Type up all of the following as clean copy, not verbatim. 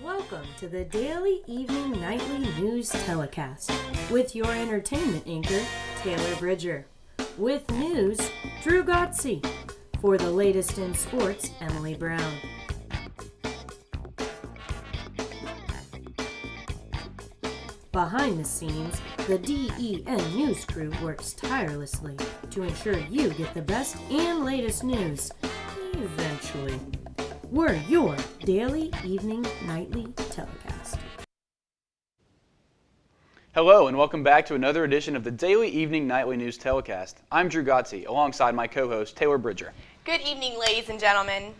Welcome to the daily, evening, nightly news telecast with your entertainment anchor, Taylor Bridger. With news, Drew Godsey. For the latest in sports, Emily Brown. Behind the scenes, the DEN news crew works tirelessly to ensure you get the best and latest news, eventually. We're your daily, evening, nightly telecast. Hello and welcome back to another edition of the daily, evening, nightly news telecast. I'm Drew Godsey, alongside my co-host Taylor Bridger. Good evening, ladies and gentlemen.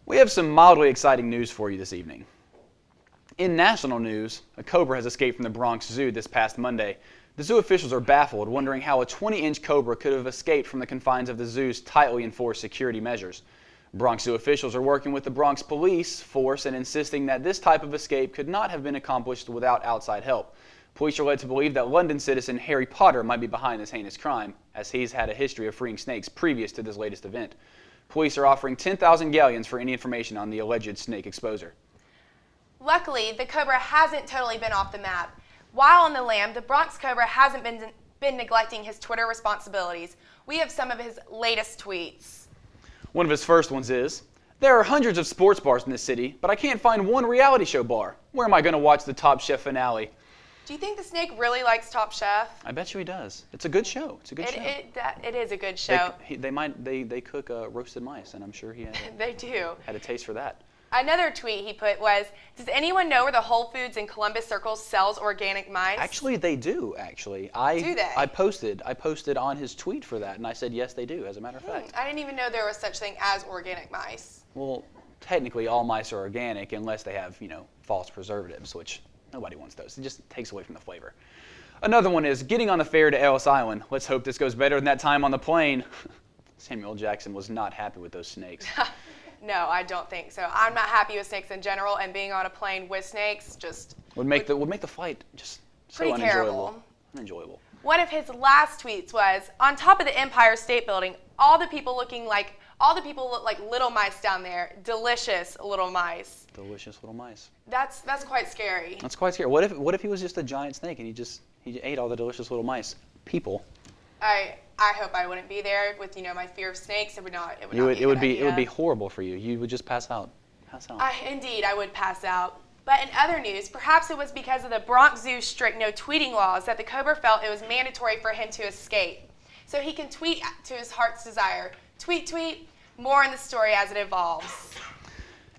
We have some mildly exciting news for you this evening. In national news, a cobra has escaped from the Bronx Zoo this past Monday. The zoo officials are baffled, wondering how a 20-inch cobra could have escaped from the confines of the zoo's tightly enforced security measures. Bronx Zoo officials are working with the Bronx police force and insisting that this type of escape could not have been accomplished without outside help. Police are led to believe that London citizen Harry Potter might be behind this heinous crime, as he's had a history of freeing snakes previous to this latest event. Police are offering 10,000 galleons for any information on the alleged snake exposure. Luckily, the cobra hasn't totally been off the map. While on the lam, the Bronx cobra hasn't been neglecting his Twitter responsibilities. We have some of his latest tweets. One of his first ones is, "There are hundreds of sports bars in this city, but I can't find one reality show bar. Where am I going to watch the Top Chef finale?" Do you think the snake really likes Top Chef? I bet you he does. It's a good show. It's a good show. It is a good show. They cook roasted mice, and I'm sure he They do. had a taste for that. Another tweet he put was, "Does anyone know where the Whole Foods in Columbus Circle sells organic mice?" Actually, they do. Actually, Do they? I posted on his tweet for that, and I said yes, they do. As a matter of fact. I didn't even know there was such thing as organic mice. Well, technically, all mice are organic unless they have false preservatives, which nobody wants those. It just takes away from the flavor. Another one is getting on the ferry to Ellis Island. Let's hope this goes better than that time on the plane. Samuel Jackson was not happy with those snakes. No, I don't think so. I'm not happy with snakes in general, and being on a plane with snakes just would make the flight just so pretty unenjoyable. terrible. One of his last tweets was, "On top of the Empire State Building, all the people look like little mice down there. Delicious little mice." Delicious little mice. That's quite scary. That's quite scary. What if he was just a giant snake and he ate all the delicious little mice? People. I hope I wouldn't be there with my fear of snakes. It would be horrible for you. You would just pass out. Indeed, I would pass out. But in other news, perhaps it was because of the Bronx Zoo's strict no tweeting laws that the cobra felt it was mandatory for him to escape. So he can tweet to his heart's desire. Tweet, tweet. More in the story as it evolves.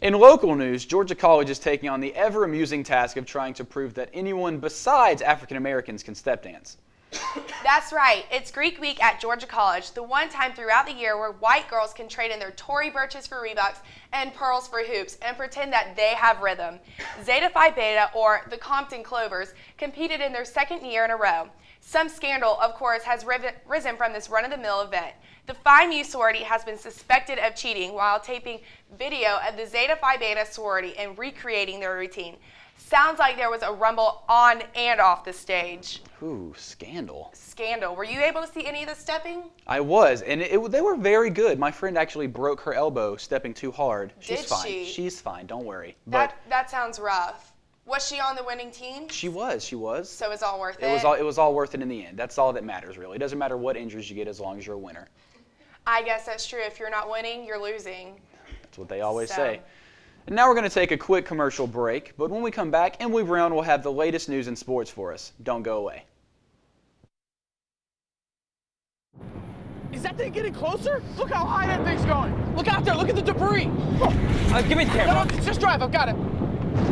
In local news, Georgia College is taking on the ever-amusing task of trying to prove that anyone besides African Americans can step dance. That's right. It's Greek Week at Georgia College, the one time throughout the year where white girls can trade in their Tory Burches for Reeboks and pearls for hoops and pretend that they have rhythm. Zeta Phi Beta, or the Compton Clovers, competed in their second year in a row. Some scandal, of course, has risen from this run-of-the-mill event. The Phi Mu sorority has been suspected of cheating while taping video of the Zeta Phi Beta sorority and recreating their routine. Sounds like there was a rumble on and off the stage. Ooh, scandal. Scandal. Were you able to see any of the stepping? I was, and they were very good. My friend actually broke her elbow stepping too hard. She's Did fine. she? She's fine. Don't worry. That sounds rough. Was she on the winning team? She was. So it's all worth it? It was all worth it in the end. That's all that matters, really. It doesn't matter what injuries you get as long as you're a winner. I guess that's true. If you're not winning, you're losing. That's what they always say. And now we're going to take a quick commercial break, but when we come back, Emily Brown will have the latest news in sports for us. Don't go away. Is that thing getting closer? Look how high that thing's going. Look out there, look at the debris. Give me the camera. No, just drive, I've got it.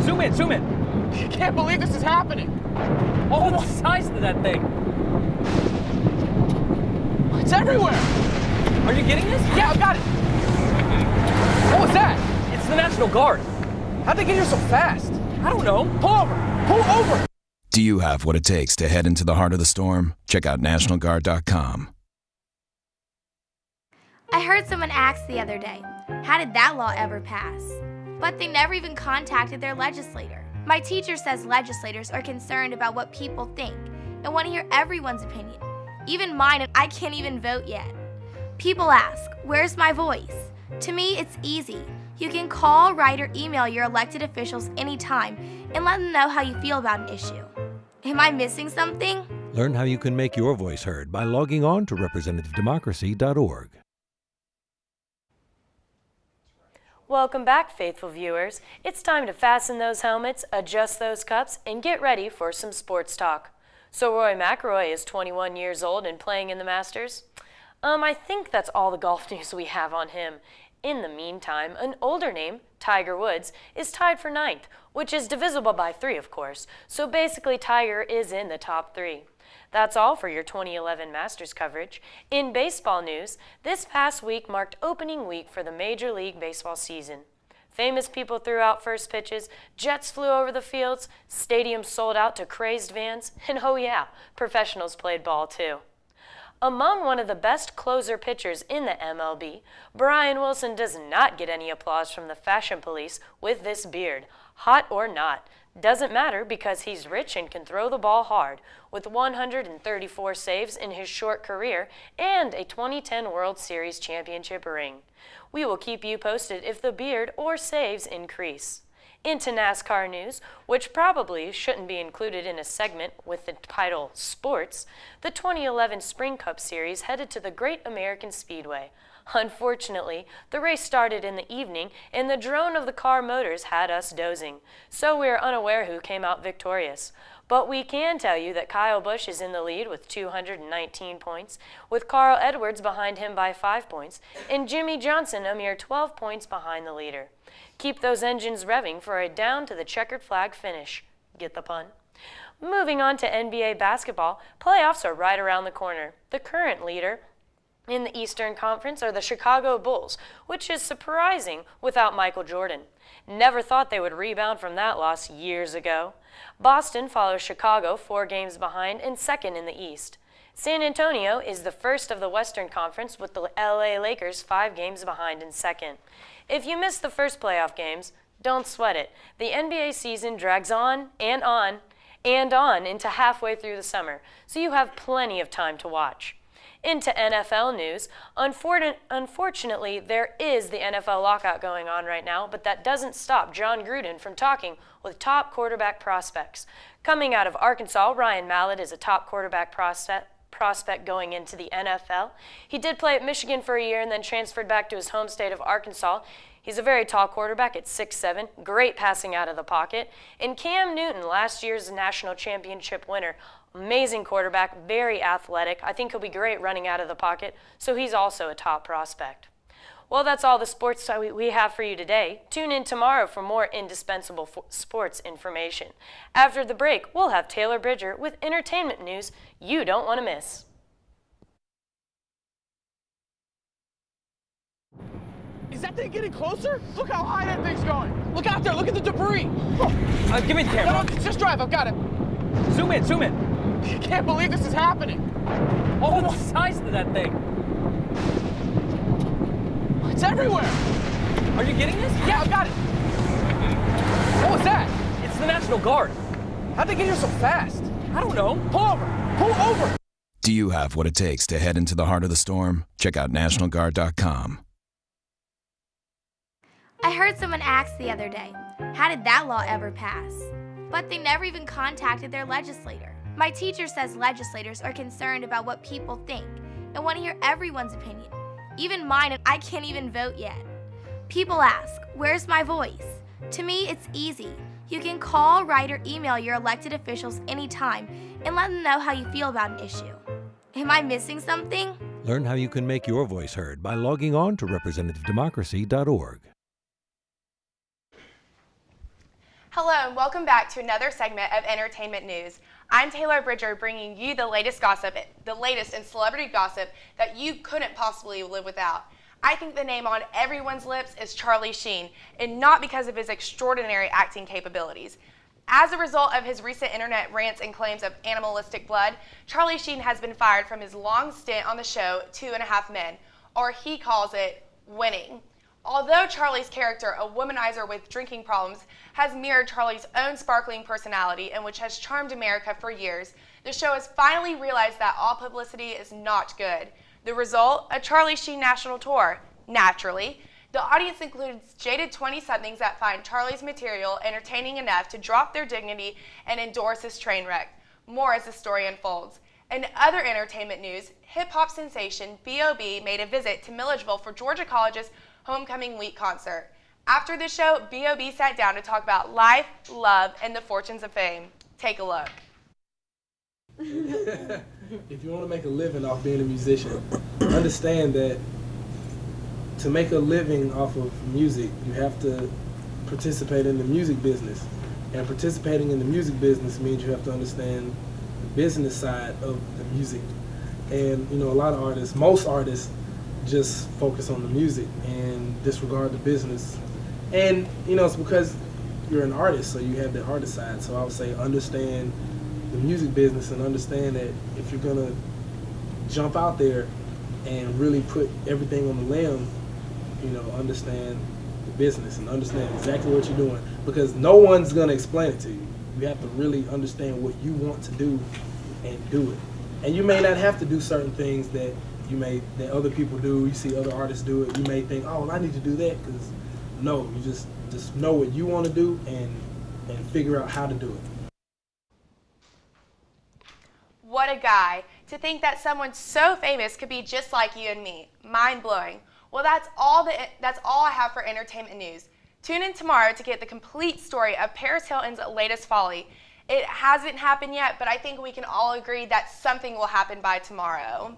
Zoom in, zoom in. I can't believe this is happening. Oh, the size of that thing. It's everywhere. Are you getting this? Yeah, I've got it. What was that? It's the National Guard. How'd they get here so fast? I don't know. Pull over, pull over. Do you have what it takes to head into the heart of the storm? Check out NationalGuard.com. I heard someone ask the other day, how did that law ever pass? But they never even contacted their legislator. My teacher says legislators are concerned about what people think and want to hear everyone's opinion, even mine, and I can't even vote yet. People ask, where's my voice? To me, it's easy. You can call, write, or email your elected officials anytime and let them know how you feel about an issue. Am I missing something? Learn how you can make your voice heard by logging on to representativedemocracy.org. Welcome back, faithful viewers. It's time to fasten those helmets, adjust those cups, and get ready for some sports talk. So Roy McIlroy is 21 years old and playing in the Masters. I think that's all the golf news we have on him. In the meantime, an older name, Tiger Woods, is tied for 9th, which is divisible by 3, of course. So basically, Tiger is in the top 3. That's all for your 2011 Masters coverage. In baseball news, this past week marked opening week for the Major League Baseball season. Famous people threw out first pitches, jets flew over the fields, stadiums sold out to crazed vans, and oh yeah, professionals played ball too. Among one of the best closer pitchers in the MLB, Brian Wilson does not get any applause from the fashion police with this beard. Hot or not, doesn't matter because he's rich and can throw the ball hard, with 134 saves in his short career and a 2010 World Series championship ring. We will keep you posted if the beard or saves increase. Into NASCAR news, which probably shouldn't be included in a segment with the title Sports, the 2011 Spring Cup Series headed to the Great American Speedway. Unfortunately, the race started in the evening and the drone of the car motors had us dozing, so we are unaware who came out victorious. But we can tell you that Kyle Busch is in the lead with 219 points, with Carl Edwards behind him by 5 points, and Jimmy Johnson a mere 12 points behind the leader. Keep those engines revving for a down-to-the-checkered flag finish. Get the pun? Moving on to NBA basketball, playoffs are right around the corner. The current leader in the Eastern Conference are the Chicago Bulls, which is surprising without Michael Jordan. Never thought they would rebound from that loss years ago. Boston follows Chicago 4 games behind and second in the East. San Antonio is the first of the Western Conference with the LA Lakers 5 games behind in second. If you missed the first playoff games, don't sweat it. The NBA season drags on and on and on into halfway through the summer, so you have plenty of time to watch. Into NFL news, unfortunately, there is the NFL lockout going on right now, but that doesn't stop John Gruden from talking with top quarterback prospects. Coming out of Arkansas, Ryan Mallett is a top quarterback prospect going into the NFL. He did play at Michigan for a year and then transferred back to his home state of Arkansas. He's a very tall quarterback at 6'7", great passing out of the pocket. And Cam Newton, last year's national championship winner, amazing quarterback, very athletic. I think he'll be great running out of the pocket, so he's also a top prospect. Well, that's all the sports we have for you today. Tune in tomorrow for more indispensable sports information. After the break, we'll have Taylor Bridger with entertainment news you don't want to miss. Is that thing getting closer? Look how high that thing's going. Look out there, look at the debris. Give me the camera. No, just drive, I've got it. Zoom in, zoom in. I can't believe this is happening. Oh, the size of that thing. It's everywhere. Are you getting this? Yeah, I've got it. What was that? It's the National Guard. How'd they get here so fast? I don't know. Pull over. Pull over. Do you have what it takes to head into the heart of the storm? Check out NationalGuard.com. I heard someone ask the other day, how did that law ever pass? But they never even contacted their legislator. My teacher says legislators are concerned about what people think and want to hear everyone's opinion, even mine, and I can't even vote yet. People ask, where's my voice? To me, it's easy. You can call, write, or email your elected officials anytime and let them know how you feel about an issue. Am I missing something? Learn how you can make your voice heard by logging on to representativedemocracy.org. Hello and welcome back to another segment of Entertainment News. I'm Taylor Bridger, bringing you the latest gossip, the latest in celebrity gossip that you couldn't possibly live without. I think the name on everyone's lips is Charlie Sheen, and not because of his extraordinary acting capabilities. As a result of his recent internet rants and claims of animalistic blood, Charlie Sheen has been fired from his long stint on the show 2.5 Men, or he calls it Winning. Although Charlie's character, a womanizer with drinking problems, has mirrored Charlie's own sparkling personality and which has charmed America for years, the show has finally realized that all publicity is not good. The result? A Charlie Sheen national tour. Naturally. The audience includes jaded 20-somethings that find Charlie's material entertaining enough to drop their dignity and endorse his train wreck. More as the story unfolds. In other entertainment news, hip-hop sensation B.O.B. made a visit to Milledgeville for Georgia College's Homecoming Week concert. After the show, B.O.B. sat down to talk about life, love, and the fortunes of fame. Take a look. If you want to make a living off being a musician, understand that to make a living off of music, you have to participate in the music business. And participating in the music business means you have to understand the business side of the music. And a lot of artists, most artists, just focus on the music and disregard the business. And it's because you're an artist, so you have the artist side. So I would say understand the music business and understand that if you're gonna jump out there and really put everything on the limb, understand the business and understand exactly what you're doing, because no one's gonna explain it to you. You have to really understand what you want to do and do it. And you may not have to do certain things that other people do. You see other artists do it. You may think, oh, well, I need to do that. Because no, you just know what you want to do and figure out how to do it. What a guy. To think that someone so famous could be just like you and me. Mind-blowing. Well, that's all I have for entertainment news. Tune in tomorrow to get the complete story of Paris Hilton's latest folly. It hasn't happened yet, but I think we can all agree that something will happen by tomorrow.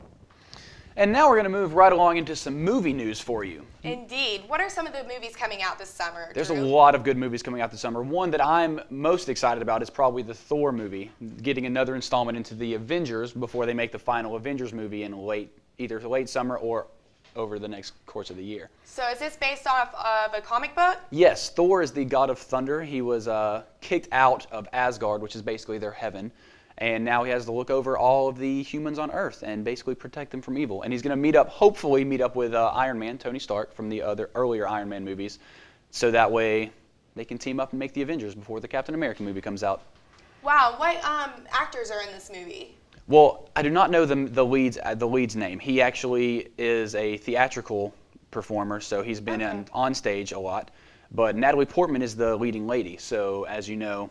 And now we're going to move right along into some movie news for you. Indeed. What are some of the movies coming out this summer, There's Drew? a lot of good movies coming out this summer. One that I'm most excited about is probably the Thor movie, getting another installment into the Avengers before they make the final Avengers movie in either late summer or over the next course of the year. So is this based off of a comic book? Yes, Thor is the god of thunder. He was kicked out of Asgard, which is basically their heaven. And now he has to look over all of the humans on Earth and basically protect them from evil. And he's going to hopefully meet up with Iron Man, Tony Stark, from the earlier Iron Man movies. So that way they can team up and make the Avengers before the Captain America movie comes out. Wow, what actors are in this movie? Well, I do not know the lead's name. He actually is a theatrical performer, so he's been on stage a lot. But Natalie Portman is the leading lady. So as you know,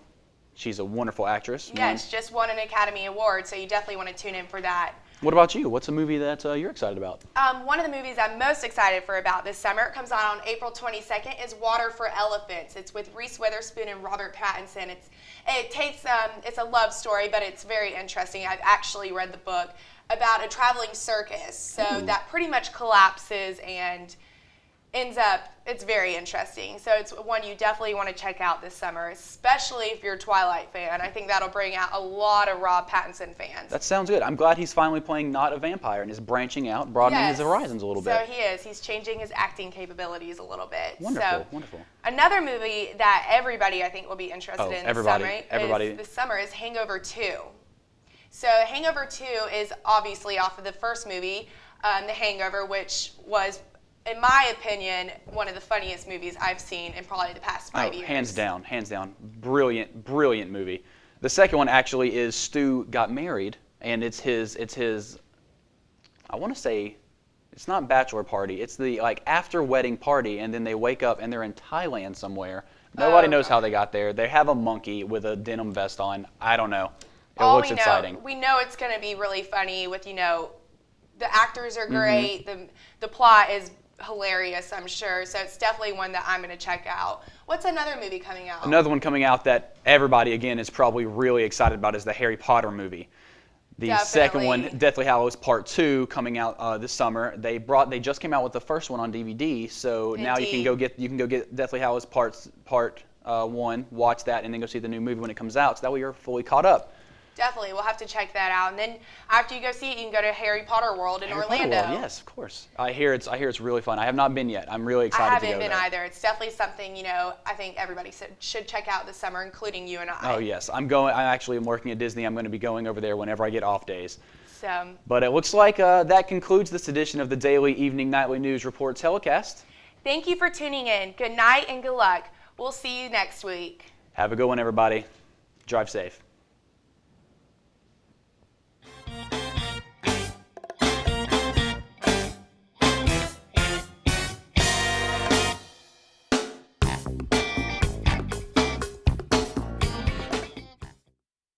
she's a wonderful actress. Yes, just won an Academy Award, so you definitely want to tune in for that. What about you? What's a movie that you're excited about? One of the movies I'm most excited for about this summer, it comes out on April 22nd, is Water for Elephants. It's with Reese Witherspoon and Robert Pattinson. It's a love story, but it's very interesting. I've actually read the book about a traveling circus, so that pretty much collapses and it's very interesting. So it's one you definitely want to check out this summer, especially if you're a Twilight fan. I think that'll bring out a lot of Rob Pattinson fans. That sounds good. I'm glad he's finally playing not a vampire and is branching out, broadening his horizons a little bit. So he is. He's changing his acting capabilities a little bit. Wonderful, wonderful. Another movie that everybody I think will be interested in this summer is Hangover 2. So Hangover 2 is obviously off of the first movie, The Hangover, which was, in my opinion, one of the funniest movies I've seen in probably the past 5 years. Hands down. Brilliant movie. The second one actually is Stu Got Married, and it's his, I want to say, it's not bachelor party, it's the after wedding party, and then they wake up and they're in Thailand somewhere. Nobody knows how they got there. They have a monkey with a denim vest on. I don't know. It looks exciting. We know it's going to be really funny with, the actors are great, the plot is hilarious, I'm sure. So it's definitely one that I'm going to check out. What's another movie coming out? Another one coming out that everybody, again, is probably really excited about is the Harry Potter movie. The second one, Deathly Hallows Part 2, coming out this summer. They just came out with the first one on DVD, so now you can go get Deathly Hallows Part 1, watch that, and then go see the new movie when it comes out. So that way you're fully caught up. Definitely, we'll have to check that out. And then after you go see it, you can go to Harry Potter World in Orlando. Potter World, yes, of course. I hear it's really fun. I have not been yet. I'm really excited to go there. I haven't been either. It's definitely something I think everybody should check out this summer, including you and I. Oh yes, I actually am working at Disney. I'm going to be going over there whenever I get off days. So. But it looks like that concludes this edition of the Daily Evening Nightly News Report telecast. Thank you for tuning in. Good night and good luck. We'll see you next week. Have a good one, everybody. Drive safe.